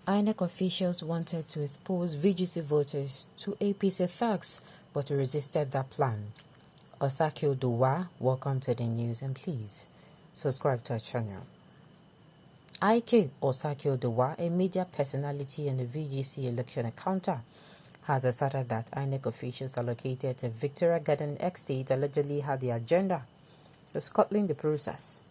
Inec officials wanted to expose VGC voters to APC thugs, but resisted that plan. Osakio Dowa, welcome to the news, and please subscribe to our channel. IK Osakio Dowa, a media personality and a VGC election encounter, has asserted that Inec officials allocated to Victoria Garden Estate allegedly had the agenda of scuttling the process.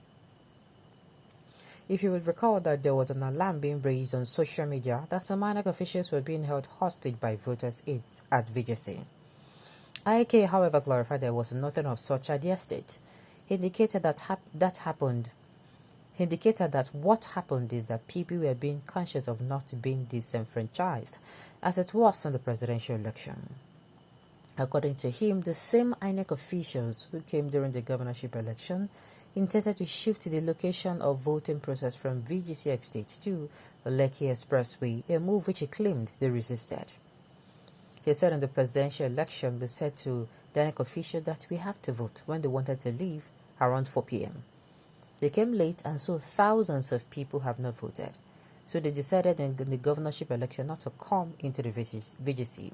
If you would recall that there was an alarm being raised on social media that some INEC officials were being held hostage by voters at VGC. IK, however, clarified there was nothing of such at the estate. He indicated that what happened is that people were being conscious of not being disenfranchised, as it was in the presidential election. According to him, the same INEC officials who came during the governorship election intended to shift the location of voting process from VGC Estate to the Lekki Expressway, a move which he claimed they resisted. He said in the presidential election, we said to the INEC official that we have to vote when they wanted to leave around 4 p.m. They came late, and so thousands of people have not voted. So they decided in the governorship election not to come into the VGC.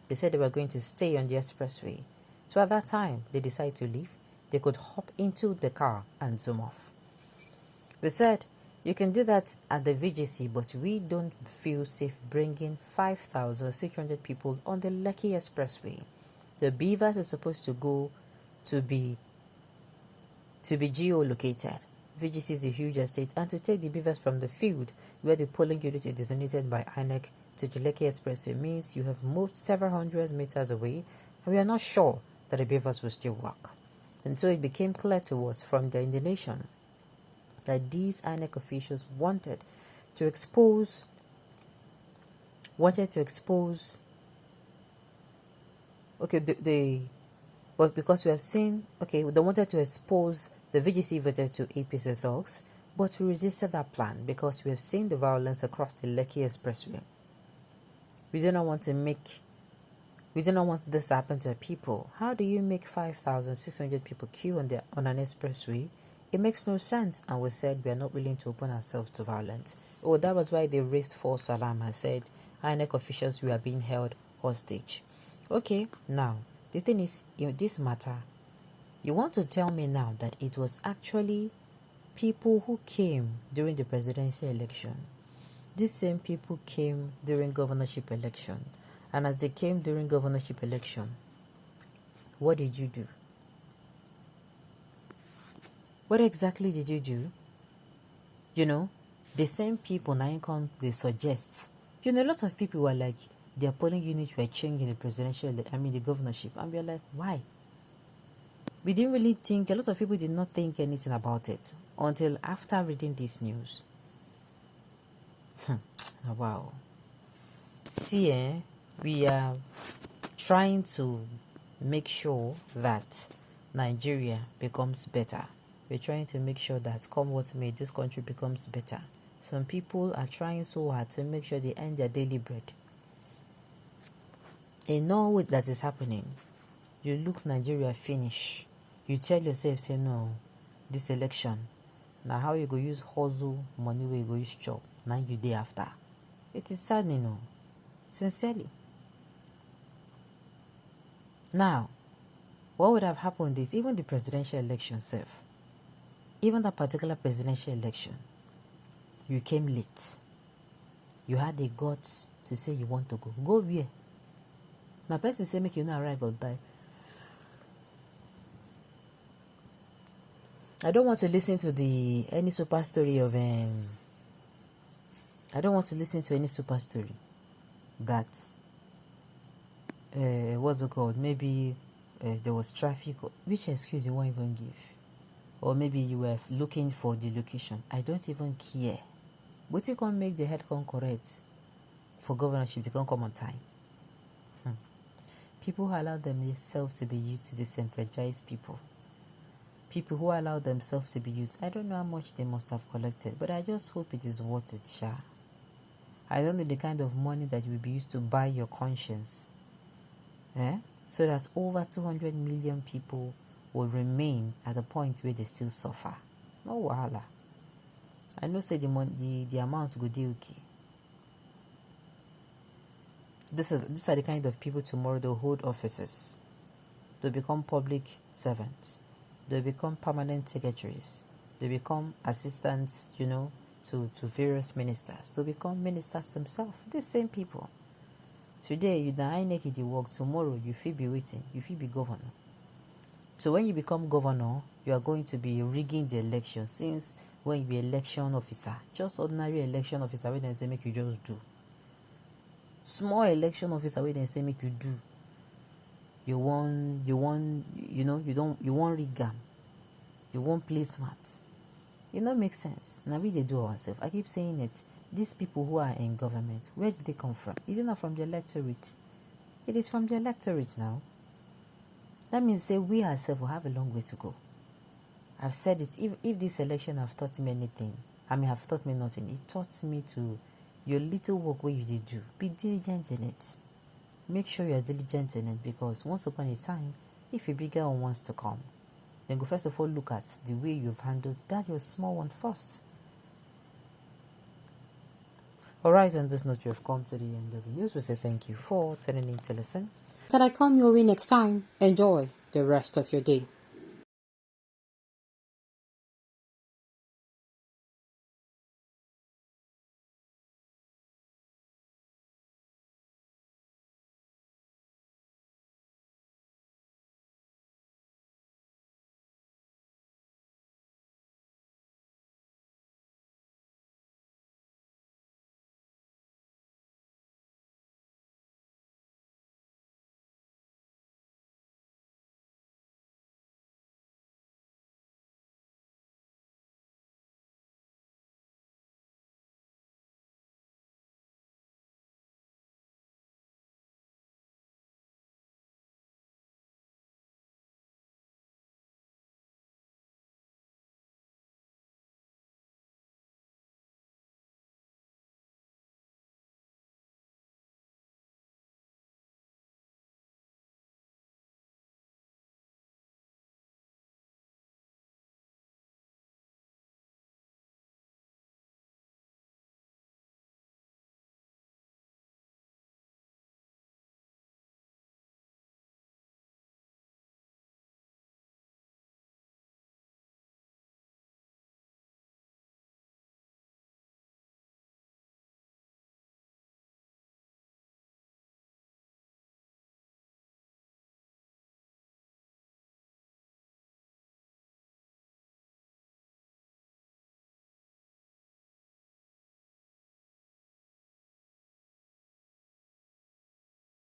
They said they were going to stay on the expressway. So at that time, they decided to leave. They could hop into the car and zoom off. We said, you can do that at the VGC, but we don't feel safe bringing 5,600 people on the Lekki Expressway. The beavers are supposed to be geolocated. VGC is a huge estate, and to take the beavers from the field where the polling unit is designated by INEC to the Lekki Expressway means you have moved several hundred meters away, and we are not sure that the beavers will still work. And so it became clear to us from their indignation that these INEC officials wanted to expose, because we have seen, they wanted to expose the VGC voters to APC thugs, but we resisted that plan because we have seen the violence across the Lekki Expressway. We do not want this to happen to people. How do you make 5,600 people queue on an expressway? It makes no sense. And we said we are not willing to open ourselves to violence. Oh, that was why they raised false alarm and said INEC officials were being held hostage. Okay, now the thing is, in this matter, you want to tell me now that it was actually people who came during the presidential election. These same people came during governorship election. And as they came during governorship election, what did you do? What exactly did you do? The same people now they suggest. A lot of people were like, their polling units were changing the governorship. And we're like, why? We didn't really think, a lot of people did not think anything about it until after reading this news. Wow. See, we are trying to make sure that Nigeria becomes better. We're trying to make sure that come what may, this country becomes better. Some people are trying so hard to make sure they earn their daily bread. In all that is happening, you look Nigeria finish. You tell yourself, say no, this election, now how you go use hustle money where you go use job, now you day after. It is saddening, sincerely. Now, what would have happened is even the presidential election itself, even that particular presidential election, you came late. You had the guts to say you want to go. Go where? Now, person say make you not arrive or die. I don't want to listen to any super story of I don't want to listen to any super story that what's it called? Maybe there was traffic, which excuse you won't even give, or maybe you were looking for the location. I don't even care. But you can't make the head come correct for governorship. They can't come on time. People who allow themselves to be used to disenfranchise people. People who allow themselves to be used. I don't know how much they must have collected, but I just hope it is worth it, Sha. I don't know the kind of money that will be used to buy your conscience. So that over 200 million people will remain at the point where they still suffer. No wahala. I know say the amount go dey okay. These are the kind of people tomorrow they'll hold offices. They'll become public servants. They'll become permanent secretaries. They become assistants, to various ministers. They'll become ministers themselves. These same people. Today, you the Inec the work. Tomorrow, you feel be waiting. You feel be governor. So when you become governor, you are going to be rigging the election. Since when you be election officer, just ordinary election officer, when they say make you just do. Small election officer, when they say make you do. You want rig am. You want play smart. It not make sense. Now we they do ourselves. I keep saying it. These people who are in government, where did they come from? Is it not from the electorate? It is from the electorate now. That means say we ourselves will have a long way to go. I've said it. If this election have taught me anything, have taught me nothing. It taught me to your little work where you did do. Be diligent in it. Make sure you are diligent in it, because once upon a time, if a bigger one wants to come, then go first of all look at the way you've handled that your small one first. Alright, on this note, you have come to the end of the news. We say thank you for tuning in to listen. Till I come your way next time, enjoy the rest of your day.